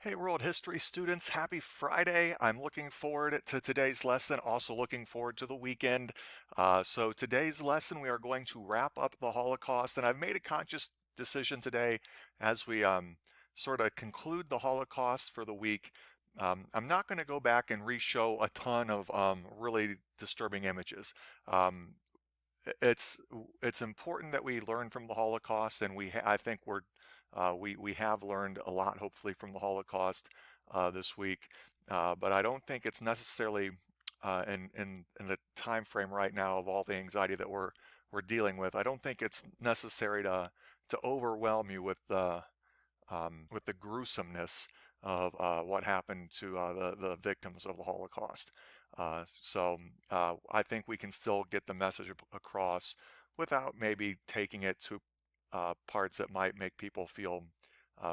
Hey, world history students, happy Friday. I'm looking forward to today's lesson, also looking forward to the weekend. So today's lesson, we are going to wrap up the Holocaust, and I've made a conscious decision today as we sort of conclude the Holocaust for the week. I'm not going to go back and re-show a ton of really disturbing images. Um, it's it's important that we learn from the Holocaust, and I think we have learned a lot, hopefully, from the Holocaust this week. But I don't think it's necessarily in the time frame right now of all the anxiety that we're dealing with. I don't think it's necessary to overwhelm you with the gruesomeness of what happened to the victims of the Holocaust. I think we can still get the message across without maybe taking it to parts that might make people feel,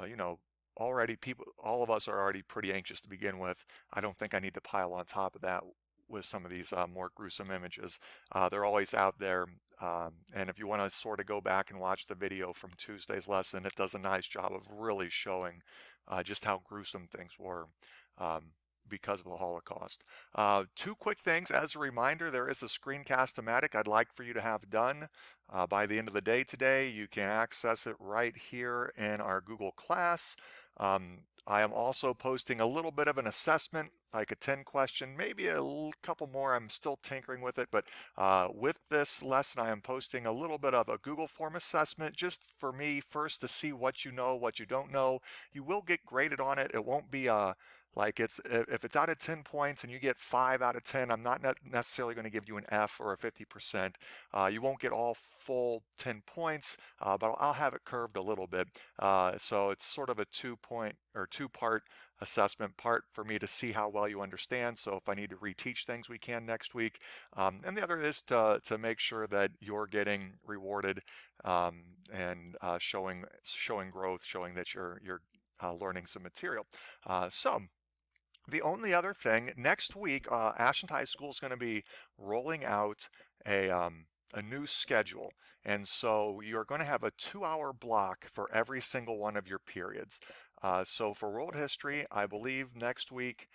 you know, already all of us are already pretty anxious to begin with. I don't think I need to pile on top of that with some of these more gruesome images. They're always out there. And if you want to sort of go back and watch the video from Tuesday's lesson, it does a nice job of really showing just how gruesome things were um, because of the Holocaust. Two quick things. As a reminder, there is a screencast-o-matic I'd like for you to have done by the end of the day today. You can access it right here in our Google Class. I am also posting a little bit of an assessment, like a 10 question, maybe a couple more. I'm still tinkering with it, but with this lesson, I am posting a little bit of a Google form assessment just for me first to see what you know, what you don't know. You will get graded on it. It won't be like if it's out of 10 points and you get 5 out of 10, I'm not necessarily going to give you an F or a 50%. You won't get all full 10 points, but I'll have it curved a little bit. So it's sort of a 2-point or 2-part assessment, part for me to see how well you understand. So if I need to reteach things, we can next week. And the other is to make sure that you're getting rewarded and showing growth, showing that you're learning some material. So the only other thing, next week, Ashland High School is going to be rolling out a new schedule. And so you're going to have a 2-hour block for every single one of your periods. So for world history, I believe next week,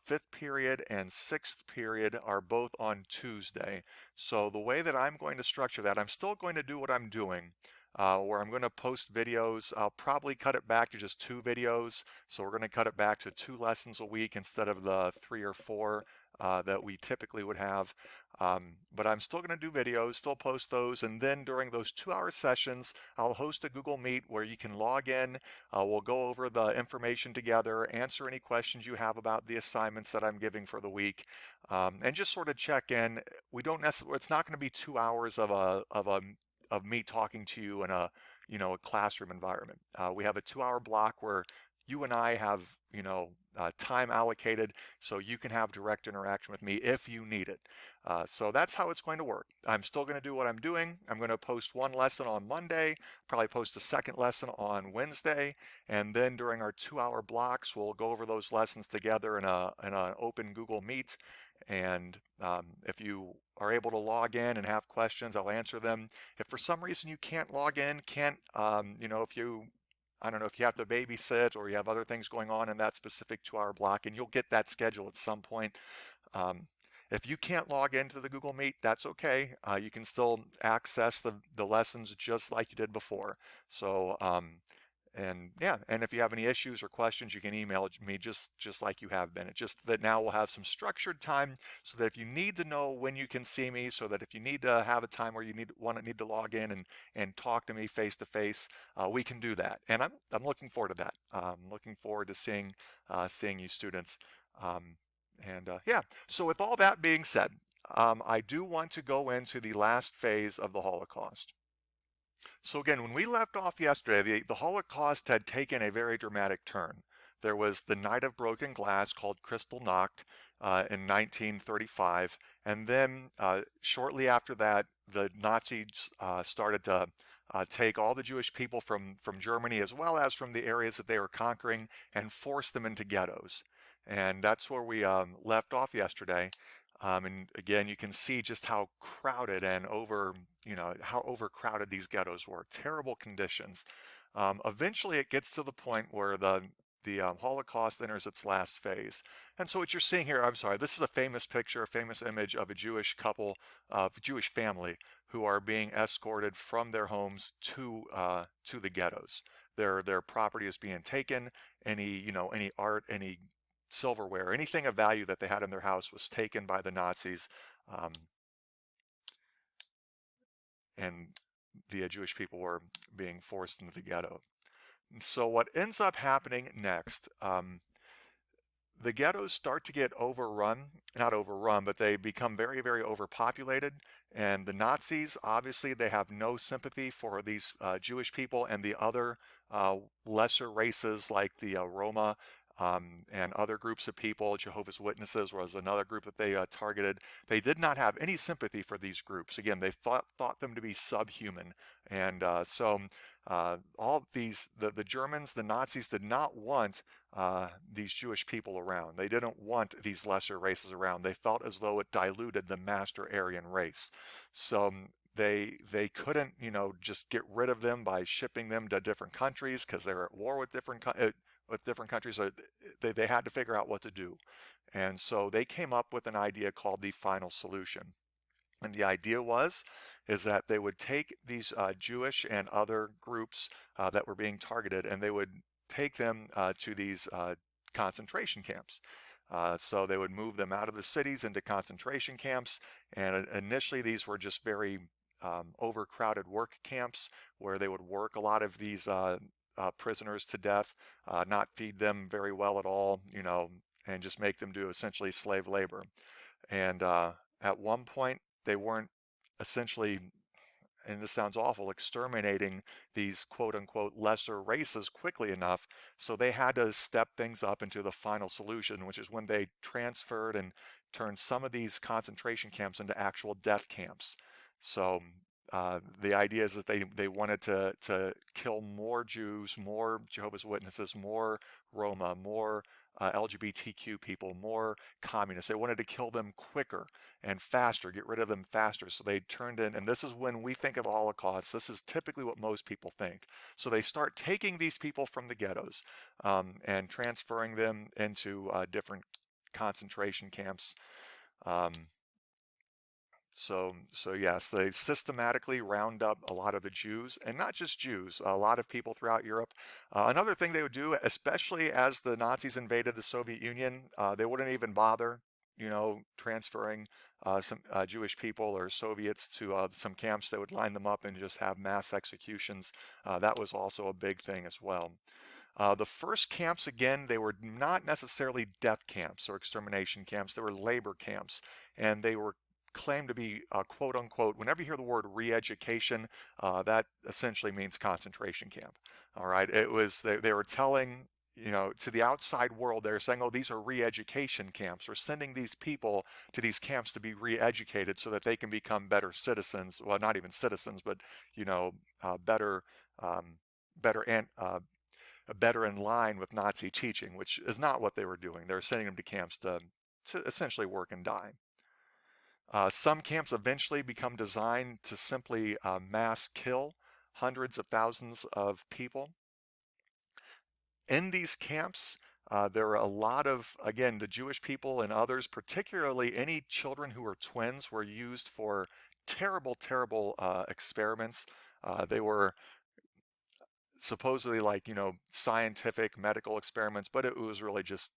fifth period and sixth period are both on Tuesday. So the way that I'm going to structure that, I'm still going to do what I'm doing. Where I'm going to post videos. I'll probably cut it back to just 2 videos. So we're going to cut it back to 2 lessons a week instead of the 3 or 4 that we typically would have. But I'm still going to do videos, still post those, and then during those 2-hour sessions, I'll host a Google Meet where you can log in. We'll go over the information together, answer any questions you have about the assignments that I'm giving for the week, and just sort of check in. We don't necessarily, it's not going to be 2 hours of me talking to you in a classroom environment. We have a 2-hour block where you and I have time allocated so you can have direct interaction with me if you need it. So that's how it's going to work. I'm still going to do what I'm doing. I'm going to post one lesson on Monday, probably post a second lesson on Wednesday, and then during our 2-hour blocks, we'll go over those lessons together in an open Google Meet. And if you are able to log in and have questions, I'll answer them. If for some reason you can't log in, if you, I don't know, if you have to babysit or you have other things going on in that specific 2-hour block, and you'll get that schedule at some point. Um, if you can't log into the Google Meet, that's okay. You can still access the lessons just like you did before. So, and yeah, and if you have any issues or questions, you can email me just like you have been. It's just that now we'll have some structured time so that if you need to know when you can see me, so that if you need to have a time where you need to log in and talk to me face to face, we can do that. And I'm looking forward to that. I'm looking forward to seeing you students. Yeah, so with all that being said, I do want to go into the last phase of the Holocaust. So again, when we left off yesterday, the Holocaust had taken a very dramatic turn. There was the Night of Broken Glass called Kristallnacht in 1935, and then shortly after that, the Nazis started to take all the Jewish people from Germany as well as from the areas that they were conquering and force them into ghettos. And that's where we left off yesterday. And again, you can see just how crowded and how overcrowded these ghettos were. Terrible conditions. Eventually, it gets to the point where the Holocaust enters its last phase. And so what you're seeing here, I'm sorry, this is a famous picture, a famous image of a Jewish couple, Jewish family who are being escorted from their homes to the ghettos. Their property is being taken. Any art, any silverware, anything of value that they had in their house was taken by the Nazis, um, and the Jewish people were being forced into the ghetto. So what ends up happening next? The ghettos start to get overrun, not overrun, but they become very, very overpopulated. And the Nazis, obviously, they have no sympathy for these Jewish people and the other lesser races like the Roma, and other groups of people. Jehovah's Witnesses was another group that they targeted. They did not have any sympathy for these groups. Again, they thought them to be subhuman. And all these, the Germans, the Nazis did not want these Jewish people around. They didn't want these lesser races around. They felt as though it diluted the master Aryan race. So they couldn't, just get rid of them by shipping them to different countries because they're at war with different countries. So they had to figure out what to do. And so they came up with an idea called the final solution. And the idea is that they would take these Jewish and other groups that were being targeted, and they would take them to these concentration camps. So they would move them out of the cities into concentration camps, and initially these were just very overcrowded work camps where they would work a lot of these prisoners to death, not feed them very well at all, and just make them do essentially slave labor. And at one point, they weren't essentially, and this sounds awful, exterminating these quote unquote lesser races quickly enough. So they had to step things up into the final solution, which is when they transferred and turned some of these concentration camps into actual death camps. So the idea is that they wanted to kill more Jews, more Jehovah's Witnesses, more Roma, more LGBTQ people, more communists. They wanted to kill them quicker and faster, get rid of them faster. So they turned in, and this is when we think of the Holocaust, this is typically what most people think. So they start taking these people from the ghettos and transferring them into different concentration camps. Um, so yes, they systematically round up a lot of the Jews, and not just Jews, a lot of people throughout Europe. Another thing they would do, especially as the Nazis invaded the Soviet Union, they wouldn't even bother, transferring some Jewish people or Soviets to some camps. They would line them up and just have mass executions. That was also a big thing as well. The first camps, again, they were not necessarily death camps or extermination camps. They were labor camps, and they were claimed to be quote unquote, whenever you hear the word re-education, that essentially means concentration camp. All right. They were telling, to the outside world, they're saying, oh, these are re-education camps. We're sending these people to these camps to be re-educated so that they can become better citizens. Well, not even citizens, but, better, better and better in line with Nazi teaching, which is not what they were doing. They were sending them to camps to essentially work and die. Some camps eventually become designed to simply mass kill hundreds of thousands of people. In these camps, there are a lot of, again, the Jewish people and others, particularly any children who were twins, were used for terrible, terrible experiments. They were supposedly like, scientific medical experiments, but it was really just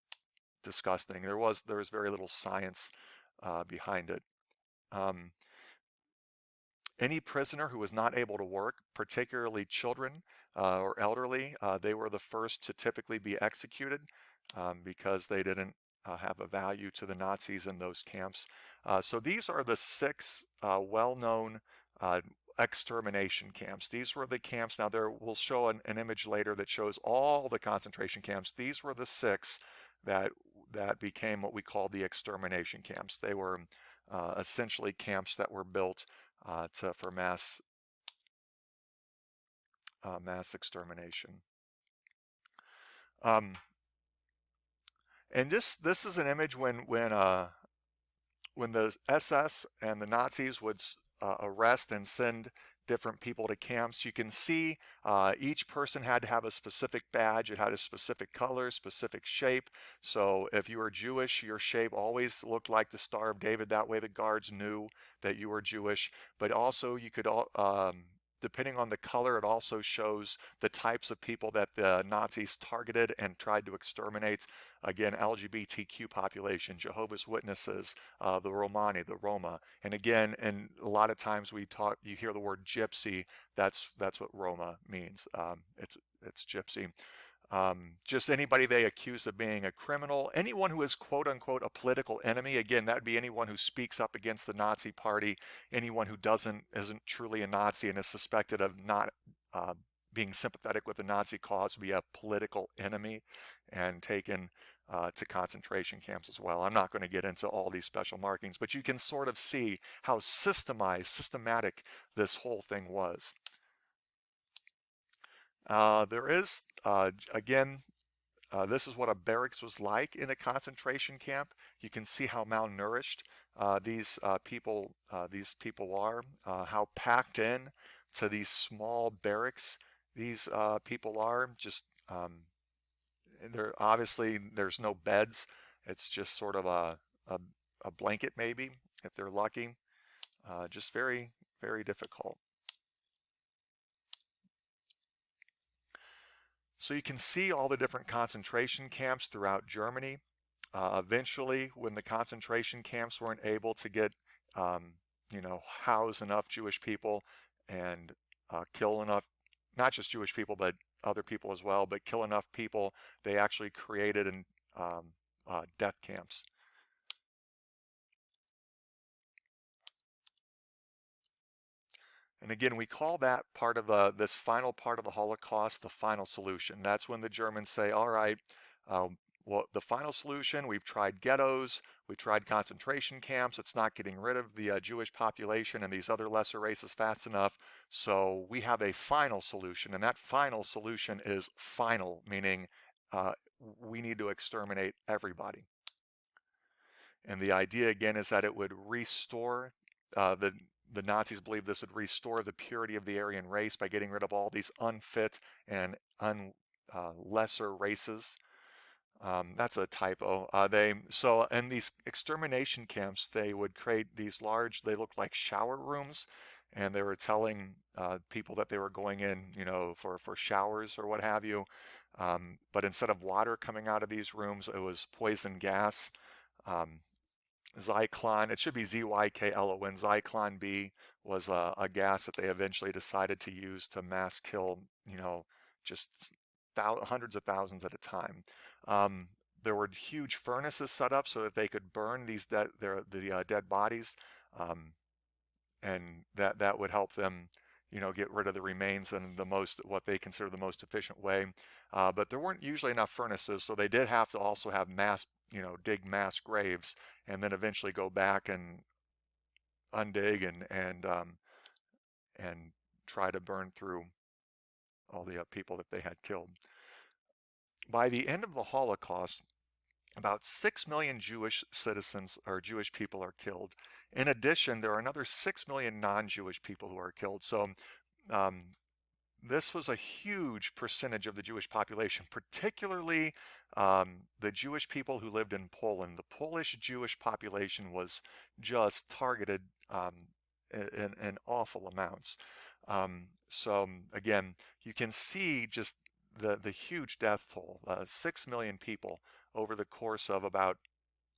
disgusting. There was very little science behind it. Um, any prisoner who was not able to work, particularly children or elderly, they were the first to typically be executed because they didn't have a value to the Nazis in those camps. So these are the six well-known extermination camps. These were the camps. Now we'll show an image later that shows all the concentration camps. These were the six that became what we call the extermination camps. They were essentially camps that were built for mass extermination. Um, and this is an image when the SS and the Nazis would arrest and send different people to camps. You can see each person had to have a specific badge. It had a specific color, specific shape. So if you were Jewish, your shape always looked like the Star of David. That way the guards knew that you were Jewish. But also you could depending on the color, it also shows the types of people that the Nazis targeted and tried to exterminate. Again, LGBTQ population, Jehovah's Witnesses, the Romani, the Roma. And again, and a lot of times you hear the word gypsy. That's what Roma means. It's gypsy. Just anybody they accuse of being a criminal, anyone who is quote unquote a political enemy. Again, that would be anyone who speaks up against the Nazi party, anyone who isn't truly a Nazi and is suspected of not uh, being sympathetic with the Nazi cause would be a political enemy and taken to concentration camps as well. I'm not going to get into all these special markings, but you can sort of see how systematic this whole thing was. There is, again, this is what a barracks was like in a concentration camp. You can see how malnourished these people are, how packed in to these small barracks these people are. Just there's no beds. It's just sort of a, a blanket maybe if they're lucky. Just very, very difficult. So you can see all the different concentration camps throughout Germany. Eventually, when the concentration camps weren't able to get, house enough Jewish people and kill enough, not just Jewish people, but other people as well, but kill enough people, they actually created um, death camps. And again, we call that part of this final part of the Holocaust the final solution. That's when the Germans say, all right, well, the final solution, we've tried ghettos, we tried concentration camps, it's not getting rid of the Jewish population and these other lesser races fast enough, so we have a final solution, and that final solution is final, meaning uh, we need to exterminate everybody. And the idea again is that it would restore the Nazis believed this would restore the purity of the Aryan race by getting rid of all these unfit and lesser races. That's a typo. So in these extermination camps, they would create these large, they looked like shower rooms, and they were telling people that they were going in, for showers or what have you. But instead of water coming out of these rooms, it was poison gas. Um, Zyklon, it should be Zyklon. Zyklon B was a gas that they eventually decided to use to mass kill, just hundreds of thousands at a time. Um, there were huge furnaces set up so that they could burn the dead bodies, um, and that would help them, get rid of the remains in what they consider the most efficient way. But there weren't usually enough furnaces, so they did have to also have dig mass graves, and then eventually go back and undig and try to burn through all the people that they had killed. By the end of the Holocaust, about 6 million Jewish citizens or Jewish people are killed. In addition, there are another 6 million non-Jewish people who are killed. So um, this was a huge percentage of the Jewish population, particularly the Jewish people who lived in Poland. The Polish Jewish population was just targeted in awful amounts. So again, you can see just the huge death toll, 6 million people over the course of about,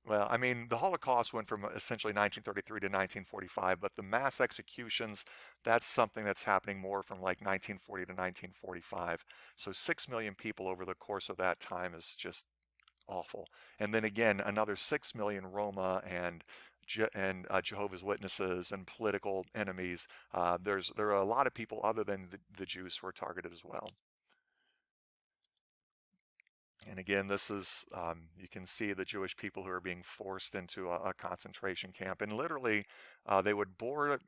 well, I mean, the Holocaust went from essentially 1933 to 1945, but the mass executions, that's something that's happening more from like 1940 to 1945. So 6 million people over the course of that time is just awful. And then again, another 6 million Roma and Jehovah's Witnesses and political enemies. There are a lot of people other than the Jews who are targeted as well. And again, this is, you can see the Jewish people who are being forced into a concentration camp. And literally, they would board,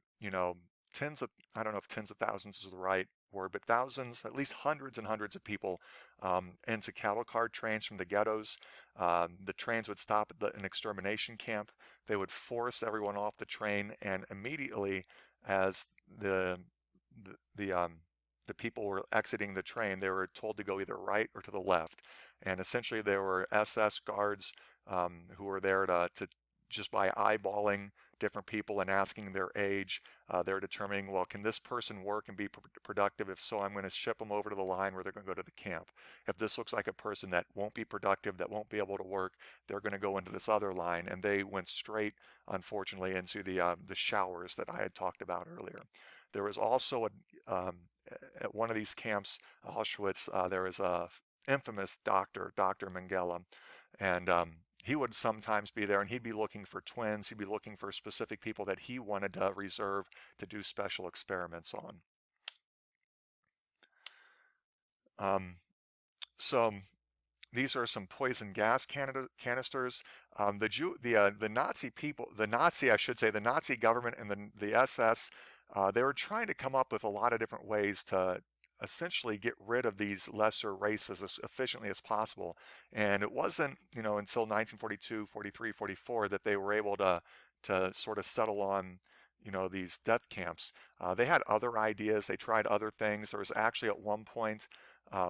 tens of, I don't know if tens of thousands is the right word, but thousands, at least hundreds and hundreds of people into cattle car trains from the ghettos. The trains would stop at an extermination camp. They would force everyone off the train, and immediately as the people were exiting the train, they were told to go either right or to the left. And essentially, there were SS guards who were there to just by eyeballing different people and asking their age, they're determining, well, can this person work and be productive? If so, I'm going to ship them over to the line where they're going to go to the camp. If this looks like a person that won't be productive, that won't be able to work, they're going to go into this other line. And they went straight, unfortunately, into the showers that I had talked about earlier. There was also at one of these camps, Auschwitz, there was a infamous doctor, Dr. Mengele, and he would sometimes be there and he'd be looking for twins. He'd be looking for specific people that he wanted to reserve to do special experiments on. Um, so these are some poison gas canisters. The Nazi people, I should say, the Nazi government and the SS, they were trying to come up with a lot of different ways to essentially get rid of these lesser races as efficiently as possible. And it wasn't, until 1942, 43, 44 that they were able to sort of settle on, these death camps. They had other ideas. They tried other things. There was actually at one point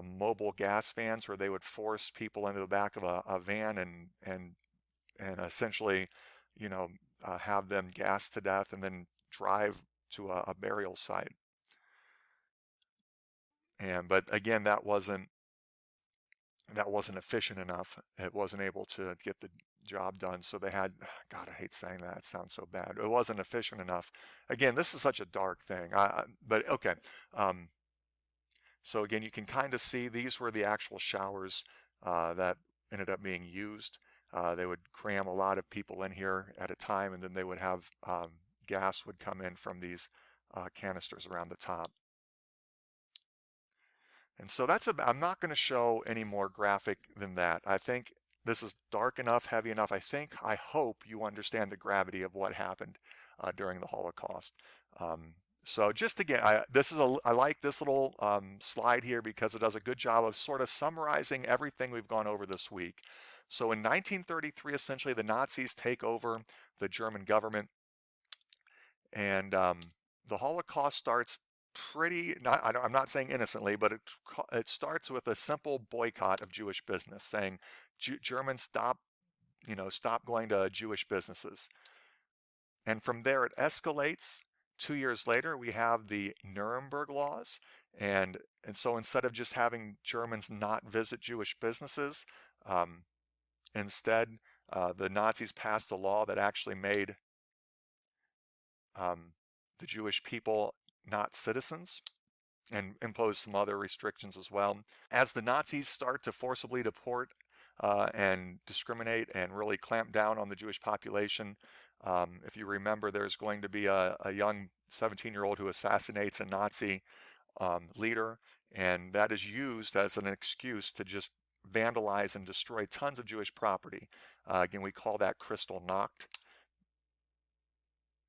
mobile gas vans where they would force people into the back of a van and essentially, you know, have them gassed to death and then drive to a burial site. But again, that wasn't efficient enough. It wasn't able to get the job done. So they had, God, I hate saying that. It sounds so bad. It wasn't efficient enough. Again, this is such a dark thing. But okay. Um, So again, you can kind of see these were the actual showers that ended up being used. They would cram a lot of people in here at a time, and then they would have gas would come in from these canisters around the top. And so I'm not going to show any more graphic than that. I think this is dark enough, heavy enough. I hope you understand the gravity of what happened during the Holocaust. So just again, I like this little slide here because it does a good job of sort of summarizing everything we've gone over this week. So in 1933, essentially, the Nazis take over the German government, and the Holocaust starts I'm not saying innocently, but it starts with a simple boycott of Jewish business, saying Germans stop going to Jewish businesses. And from there it escalates. 2 years later, we have the Nuremberg laws. And so instead of just having Germans not visit Jewish businesses, um, instead, the Nazis passed a law that actually made um, the Jewish people not citizens and imposed some other restrictions as well. As the Nazis start to forcibly deport and discriminate and really clamp down on the Jewish population, if you remember, there's going to be a young 17-year-old who assassinates a Nazi leader, and that is used as an excuse to just vandalize and destroy tons of Jewish property. Again, we call that Kristallnacht.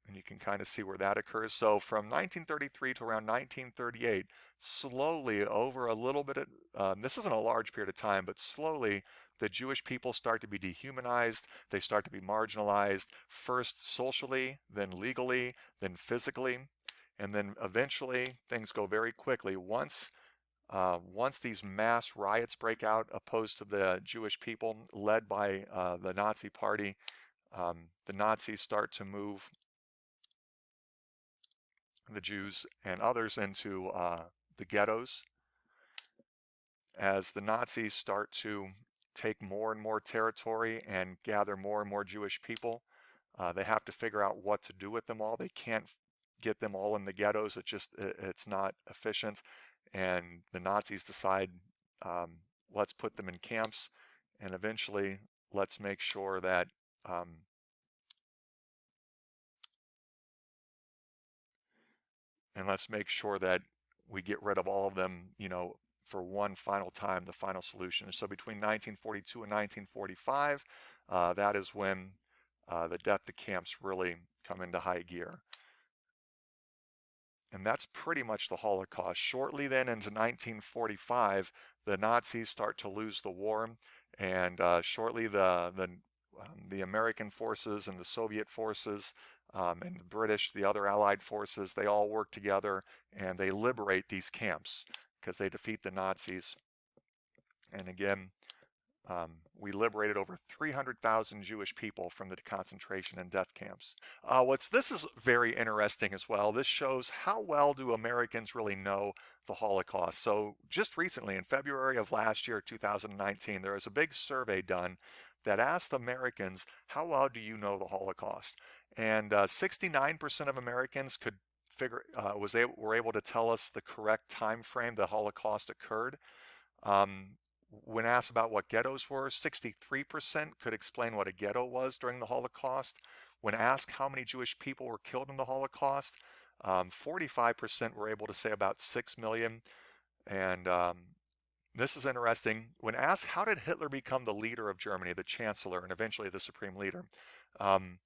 And you can kind of see where that occurs. So from 1933 to around 1938, slowly over a little bit of, this isn't a large period of time, but slowly the Jewish people start to be dehumanized. They start to be marginalized, first socially, then legally, then physically. And then eventually things go very quickly. Once these mass riots break out opposed to the Jewish people led by the Nazi Party, the Nazis start to move the Jews and others into the ghettos. As the Nazis start to take more and more territory and gather more and more Jewish people, they have to figure out what to do with them all. They can't get them all in the ghettos. It's not efficient. And the Nazis decide, let's put them in camps, and eventually let's make sure that um, and let's make sure that we get rid of all of them, for one final time, the final solution. So between 1942 and 1945, that is when the death camps really come into high gear. And that's pretty much the Holocaust. Shortly then into 1945, the Nazis start to lose the war, and shortly the American forces and the Soviet forces and the British, the other Allied forces, they all work together and they liberate these camps because they defeat the Nazis. And again, we liberated over 300,000 Jewish people from the concentration and death camps. This is very interesting as well. This shows how well do Americans really know the Holocaust. So just recently, in February of last year, 2019, there was a big survey done that asked Americans, how well do you know the Holocaust? And 69% of Americans could were able to tell us the correct time frame the Holocaust occurred. Um, when asked about what ghettos were, 63% could explain what a ghetto was during the Holocaust. When asked how many Jewish people were killed in the Holocaust, 45% were able to say about 6 million. And this is interesting. When asked how did Hitler become the leader of Germany, the chancellor, and eventually the supreme leader, um,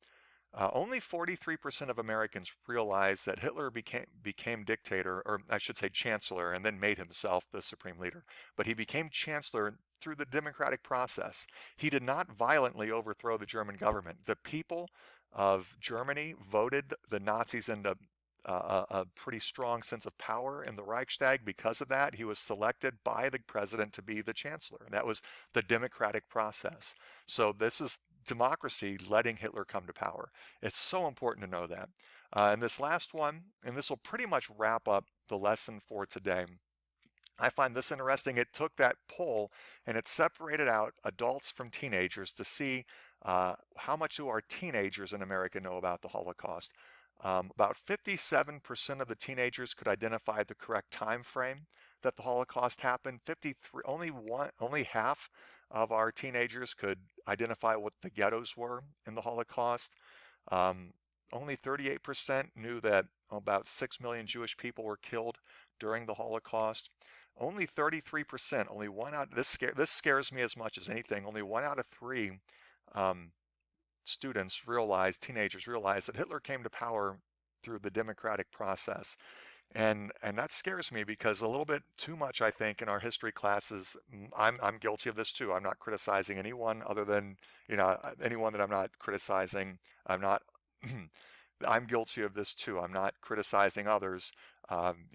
only 43% of Americans realized that Hitler became dictator, or I should say chancellor, and then made himself the supreme leader. But he became chancellor through the democratic process. He did not violently overthrow the German government. The people of Germany voted the Nazis into a pretty strong sense of power in the Reichstag. Because of that, he was selected by the president to be the chancellor. And that was the democratic process. So this is democracy letting Hitler come to power. It's so important to know that. And this last one, and this will pretty much wrap up the lesson for today. I find this interesting. It took that poll and it separated out adults from teenagers to see how much do our teenagers in America know about the Holocaust. About 57% of the teenagers could identify the correct time frame that the Holocaust happened. 53, only half of our teenagers could identify what the ghettos were in the Holocaust. Um, Only 38% knew that about 6 million Jewish people were killed during the Holocaust. Only 33%, only one out, this scares me as much as anything, only one out of three um, teenagers realized that Hitler came to power through the democratic process. And that scares me because a little bit too much, I think, in our history classes, I'm guilty of this too. I'm not criticizing anyone other than, anyone that I'm not criticizing. I'm not, I'm guilty of this too. I'm not criticizing others. I'm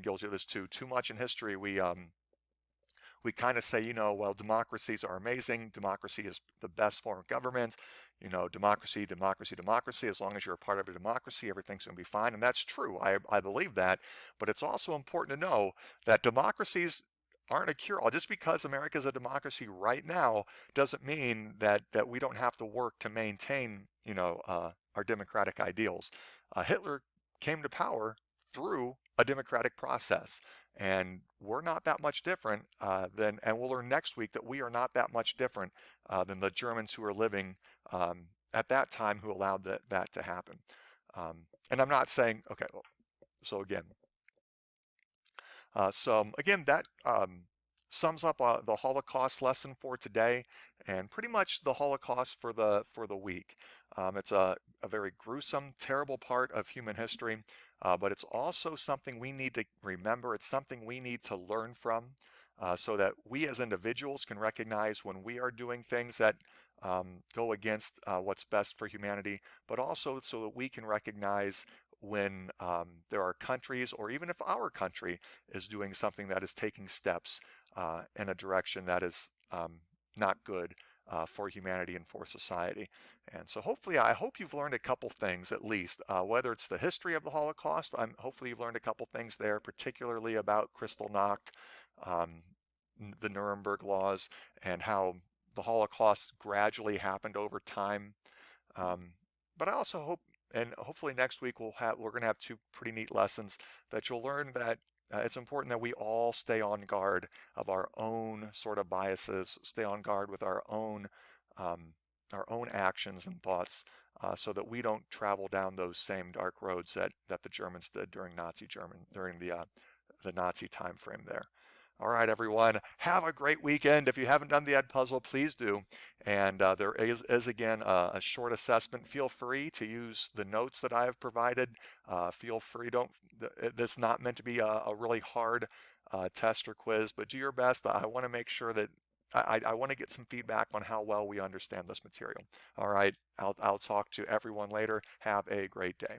guilty of this too. Too much in history, we kind of say, well, democracies are amazing. Democracy is the best form of government. Democracy, democracy, democracy. As long as you're a part of a democracy, everything's going to be fine. And that's true. I believe that. But it's also important to know that democracies aren't a cure-all. Just because America is a democracy right now doesn't mean that we don't have to work to maintain, our democratic ideals. Hitler came to power through a democratic process. And we're not that much different and we'll learn next week that we are not that much different than the Germans who were living at that time who allowed that to happen. And I'm not saying, okay, well, so again, again, that sums up the Holocaust lesson for today, and pretty much the Holocaust for the week. It's a very gruesome, terrible part of human history, but it's also something we need to remember. It's something we need to learn from, so that we as individuals can recognize when we are doing things that go against what's best for humanity, but also so that we can recognize when there are countries, or even if our country is doing something that is taking steps in a direction that is not good for humanity and for society. And so hopefully, I hope you've learned a couple things at least, whether it's the history of the Holocaust. Hopefully you've learned a couple things there, particularly about Kristallnacht, um, the Nuremberg laws, and how the Holocaust gradually happened over time. Um, but I also hope, and hopefully next week we're going to have two pretty neat lessons that you'll learn that it's important that we all stay on guard of our own sort of biases, stay on guard with um, our own actions and thoughts, so that we don't travel down those same dark roads that the Germans did during the Nazi time frame there. All right, everyone, have a great weekend. If you haven't done the Ed Puzzle, please do. And there is again a short assessment. Feel free to use the notes that I have provided. Feel free. It's not meant to be a really hard test or quiz, but do your best. I want to make sure that I want to get some feedback on how well we understand this material. All right, I'll talk to everyone later. Have a great day.